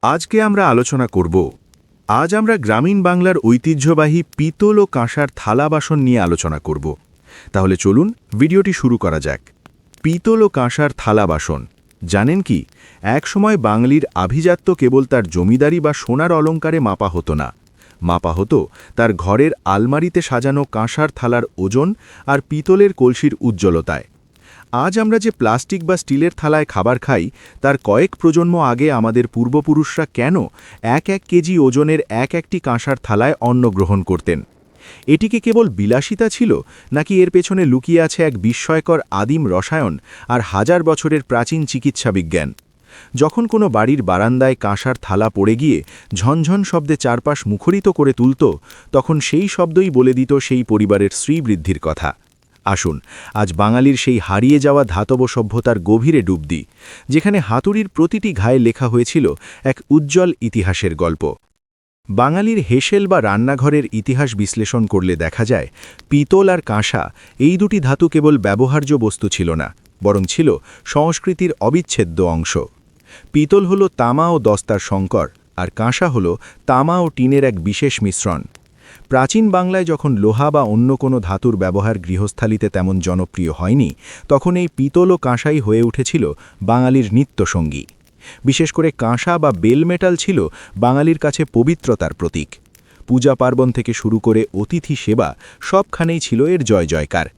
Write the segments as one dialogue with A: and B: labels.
A: আজকে আমরা আলোচনা করব আজ আমরা গ্রামীণ বাংলার ঐতিহ্যবাহী পিতল ও কাঁসার থালা বাসন নিয়ে আলোচনা করব তাহলে চলুন ভিডিওটি শুরু করা যাক। পিতল ও কাঁসার থালা বাসন জানেন কি, একসময় বাঙালির আভিজাত্য কেবল তার জমিদারি বা সোনার অলঙ্কারে মাপা হতো না, মাপা হতো তার ঘরের আলমারিতে সাজানো কাঁসার থালার ওজন আর পিতলের কলসির উজ্জ্বলতায়। আজ আমরা যে প্লাস্টিক বা স্টিলের থালায় খাবার খাই, তার কয়েক প্রজন্ম আগে আমাদের পূর্বপুরুষরা কেন এক কেজি ওজনের একটি কাঁসার থালায় অন্ন গ্রহণ করতেন? এটিকে কেবল বিলাসিতা ছিল, নাকি এর পেছনে লুকিয়ে আছে এক বিস্ময়কর আদিম রসায়ন আর হাজার বছরের প্রাচীন চিকিৎসা বিজ্ঞান? যখন কোনো বাড়ির বারান্দায় কাঁসার থালা পড়ে গিয়ে ঝনঝন শব্দে চারপাশ মুখরিত করে তুলত, তখন সেই শব্দই বলে দিত সেই পরিবারের শ্রীবৃদ্ধির কথা। আসুন আজ বাঙালির সেই হারিয়ে যাওয়া ধাতব সভ্যতার গভীরে ডুব দিই, যেখানে হাতুড়ির প্রতিটি ঘায়ে লেখা হয়েছিল এক উজ্জ্বল ইতিহাসের গল্প। বাঙালির হেসেল বা রান্নাঘরের ইতিহাস বিশ্লেষণ করলে দেখা যায়, পিতল আর কাঁসা এই দুটি ধাতু কেবল ব্যবহার্য বস্তু ছিল না, বরং ছিল সংস্কৃতির অবিচ্ছেদ্য অংশ। পিতল হল তামা ও দস্তার সংকর, আর কাঁসা হল তামা ও টিনের এক বিশেষ মিশ্রণ। প্রাচীন বাংলায় যখন লোহা বা অন্য কোনো ধাতুর ব্যবহার গৃহস্থালিতে তেমন জনপ্রিয় হয়নি, তখন এই পিতল ও কাঁসাই হয়ে উঠেছিল বাঙালির নিত্যসঙ্গী। বিশেষ করে কাঁসা বা বেল মেটাল ছিল বাঙালির কাছে পবিত্রতার প্রতীক। পূজা পার্বণ থেকে শুরু করে অতিথি সেবা সবখানেই ছিল এর জয় জয়কার।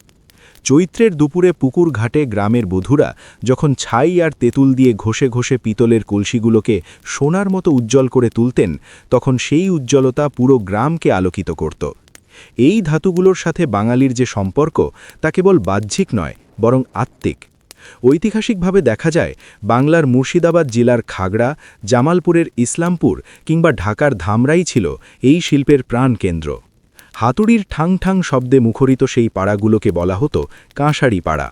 A: চৈত্রের দুপুরে পুকুর ঘাটে গ্রামের বধূরা যখন ছাই আর তেঁতুল দিয়ে ঘষে ঘষে পিতলের কলসিগুলোকে সোনার মতো উজ্জ্বল করে তুলতেন, তখন সেই উজ্জ্বলতা পুরো গ্রামকে আলোকিত করত। এই ধাতুগুলোর সাথে বাঙালির যে সম্পর্ক, তা কেবল বাহ্যিক নয়, বরং আত্মিক। ঐতিহাসিকভাবে দেখা যায়, বাংলার মুর্শিদাবাদ জেলার খাগড়া, জামালপুরের ইসলামপুর কিংবা ঢাকার ধামরাই ছিল এই শিল্পের প্রাণকেন্দ্র। হাতুড়ির ঠাং ঠাং শব্দে মুখরিত সেই পাড়াগুলোকে বলা হতো কাঁসারি পাড়া।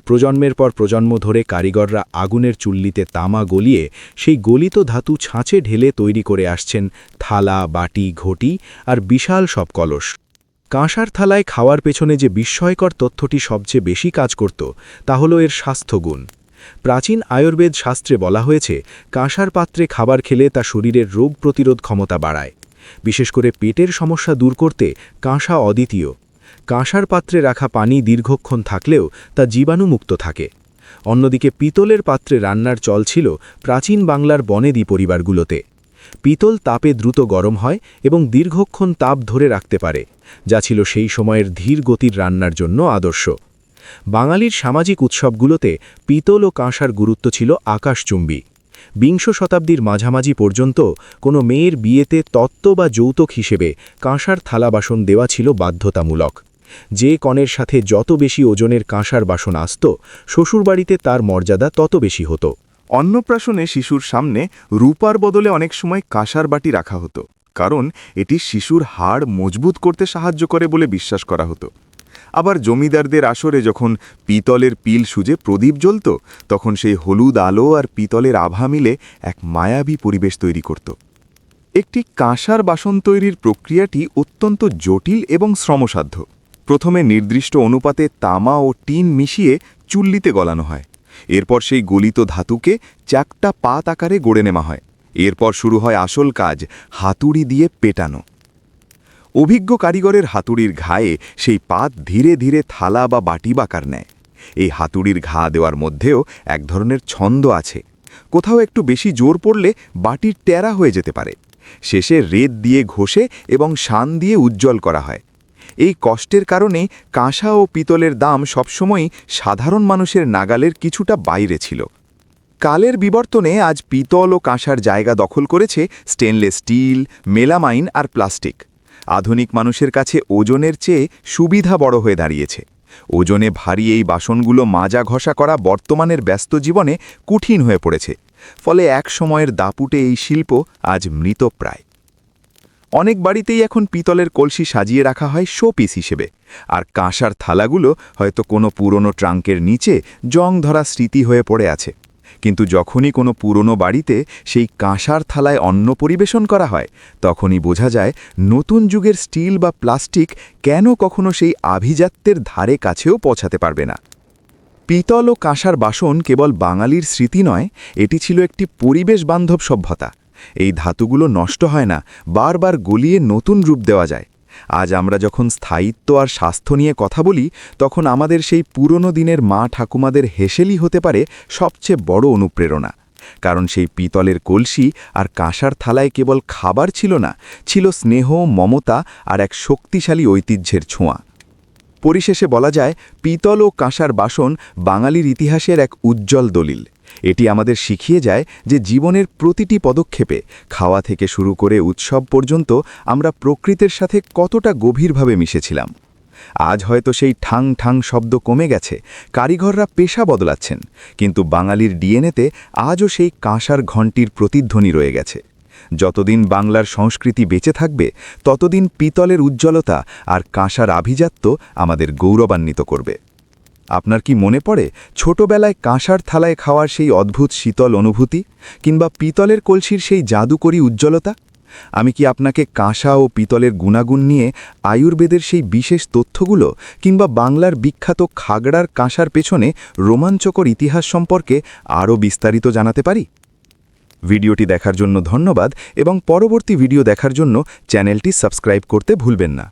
A: প্রজন্মের পর প্রজন্ম ধরে কারিগররা আগুনের চুল্লিতে তামা গলিয়ে সেই গলিত ধাতু ছাঁচে ঢেলে তৈরি করে আসছেন থালা, বাটি, ঘটি আর বিশাল সব কলস। কাঁসার থালায় খাওয়ার পেছনে যে বিস্ময়কর তথ্যটি সবচেয়ে বেশি কাজ করত, তা হল এর স্বাস্থ্যগুণ। প্রাচীন আয়ুর্বেদ শাস্ত্রে বলা হয়েছে, কাঁসার পাত্রে খাবার খেলে তা শরীরের রোগ প্রতিরোধ ক্ষমতা বাড়ায়। বিশেষ করে পেটের সমস্যা দূর করতে কাঁসা অদ্বিতীয়। কাঁসার পাত্রে রাখা পানি দীর্ঘক্ষণ থাকলেও তা জীবাণুমুক্ত থাকে। অন্যদিকে পিতলের পাত্রে রান্নার চল ছিল প্রাচীন বাংলার বনেদি পরিবারগুলোতে। পিতল তাপে দ্রুত গরম হয় এবং দীর্ঘক্ষণ তাপ ধরে রাখতে পারে, যা ছিল সেই সময়ের ধীর গতির রান্নার জন্য আদর্শ। বাঙালির সামাজিক উৎসবগুলোতে পিতল ও কাঁসার গুরুত্ব ছিল আকাশচুম্বী। বিংশ শতাব্দীর মাঝামাঝি পর্যন্ত কোনো মেয়ের বিয়েতে তত্ত্ব বা যৌতুক হিসেবে কাঁসার থালা বাসন দেওয়া ছিল বাধ্যতামূলক। যে কনের সাথে যত বেশি ওজনের কাঁসার বাসন আসত, শ্বশুরবাড়িতে তার মর্যাদা তত বেশি হতো।
B: অন্নপ্রাশনে শিশুর সামনে রূপার বদলে অনেক সময় কাঁসার বাটি রাখা হতো, কারণ এটি শিশুর হাড় মজবুত করতে সাহায্য করে বলে বিশ্বাস করা হতো। আবার জমিদারদের আসরে যখন পিতলের পিল সুজে প্রদীপ জ্বলত, তখন সেই হলুদ আলো আর পিতলের আভা মিলে এক মায়াবী পরিবেশ তৈরি করত। একটি কাঁসার বাসন তৈরির প্রক্রিয়াটি অত্যন্ত জটিল এবং শ্রমসাধ্য। প্রথমে নির্দিষ্ট অনুপাতে তামা ও টিন মিশিয়ে চুল্লিতে গলানো হয়। এরপর সেই গলিত ধাতুকে চাকটা পাত আকারে গড়ে নেওয়া হয়। এরপর শুরু হয় আসল কাজ, হাতুড়ি দিয়ে পেটানো। অভিজ্ঞ কারিগরের হাতুড়ির ঘায়ে সেই পাত ধীরে ধীরে থালা বা বাটি বাকার নেয়। এই হাতুড়ির ঘা দেওয়ার মধ্যেও এক ধরনের ছন্দ আছে। কোথাও একটু বেশি জোর পড়লে বাটির টেরা হয়ে যেতে পারে। শেষে রেত দিয়ে ঘষে এবং শান দিয়ে উজ্জ্বল করা হয়। এই কষ্টের কারণে কাঁসা ও পিতলের দাম সবসময়ই সাধারণ মানুষের নাগালের কিছুটা বাইরে ছিল। কালের বিবর্তনে আজ পিতল ও কাঁসার জায়গা দখল করেছে স্টেনলেস স্টিল, মেলামাইন আর প্লাস্টিক। আধুনিক মানুষের কাছে ওজনের চেয়ে সুবিধা বড় হয়ে দাঁড়িয়েছে। ওজনে ভারী এই বাসনগুলো মাজা ঘষা করা বর্তমানের ব্যস্ত জীবনে কঠিন হয়ে পড়েছে। ফলে এক সময়ের দাপুটে এই শিল্প আজ মৃতপ্রায়। অনেক বাড়িতেই এখন পিতলের কলসি সাজিয়ে রাখা হয় শো পিস হিসেবে, আর কাঁসার থালাগুলো হয়তো কোনো পুরনো ট্রাঙ্কের নিচে জং ধরা স্মৃতি হয়ে পড়ে আছে। কিন্তু যখনই কোনো পুরনো বাড়িতে সেই কাঁসার থালায় অন্ন পরিবেশন করা হয়, তখনই বোঝা যায় নতুন যুগের স্টিল বা প্লাস্টিক কেন কখনো সেই আভিজাত্যের ধারে কাছেও পৌঁছাতে পারবে না। পিতল ও কাঁসার বাসন কেবল বাঙালির স্মৃতি নয়, এটি ছিল একটি পরিবেশ বান্ধব সভ্যতা, এই ধাতুগুলো নষ্ট হয় না, বারবার গলিয়ে নতুন রূপ দেওয়া যায়। আজ আমরা যখন স্থায়িত্ব আর স্বাস্থ্য নিয়ে কথা বলি, তখন আমাদের সেই পুরনো দিনের মা ঠাকুমাদের হেসেলই হতে পারে সবচেয়ে বড় অনুপ্রেরণা। কারণ সেই পিতলের কলসি আর কাঁসার থালায় কেবল খাবার ছিল না, ছিল স্নেহ, মমতা আর এক শক্তিশালী ঐতিহ্যের ছোঁয়া। পরিশেষে বলা যায়, পিতল ও কাঁসার বাসন বাঙালির ইতিহাসের এক উজ্জ্বল দলিল। এটি আমাদের শিখিয়ে যায় যে জীবনের প্রতিটি পদক্ষেপে, খাওয়া থেকে শুরু করে উৎসব পর্যন্ত, আমরা প্রকৃতির সাথে কতটা গভীরভাবে মিশেছিলাম। আজ হয়তো সেই ঠাং ঠাং শব্দ কমে গেছে, কারিগররা পেশা বদলাচ্ছেন, কিন্তু বাঙালির ডিএনএতে আজও সেই কাঁসার ঘণ্টির প্রতিধ্বনি রয়ে গেছে। যতদিন বাংলার সংস্কৃতি বেঁচে থাকবে, ততদিন পিতলের উজ্জ্বলতা আর কাঁসার আভিজাত্য আমাদের গৌরবান্বিত করবে। আপনার কি মনে পড়ে ছোটবেলায় কাঁসার থালায় খাওয়ার সেই অদ্ভুত শীতল অনুভূতি, কিংবা পিতলের কলসির সেই জাদুকরী উজ্জ্বলতা? আমি কি আপনাকে কাঁসা ও পিতলের গুণাগুণ নিয়ে আয়ুর্বেদের সেই বিশেষ তথ্যগুলো, কিংবা বাংলার বিখ্যাত খাগড়ার কাঁসার পেছনে রোমাঞ্চকর ইতিহাস সম্পর্কে আরও বিস্তারিত জানাতে পারি? ভিডিওটি দেখার জন্য ধন্যবাদ, এবং পরবর্তী ভিডিও দেখার জন্য চ্যানেলটি সাবস্ক্রাইব করতে ভুলবেন না।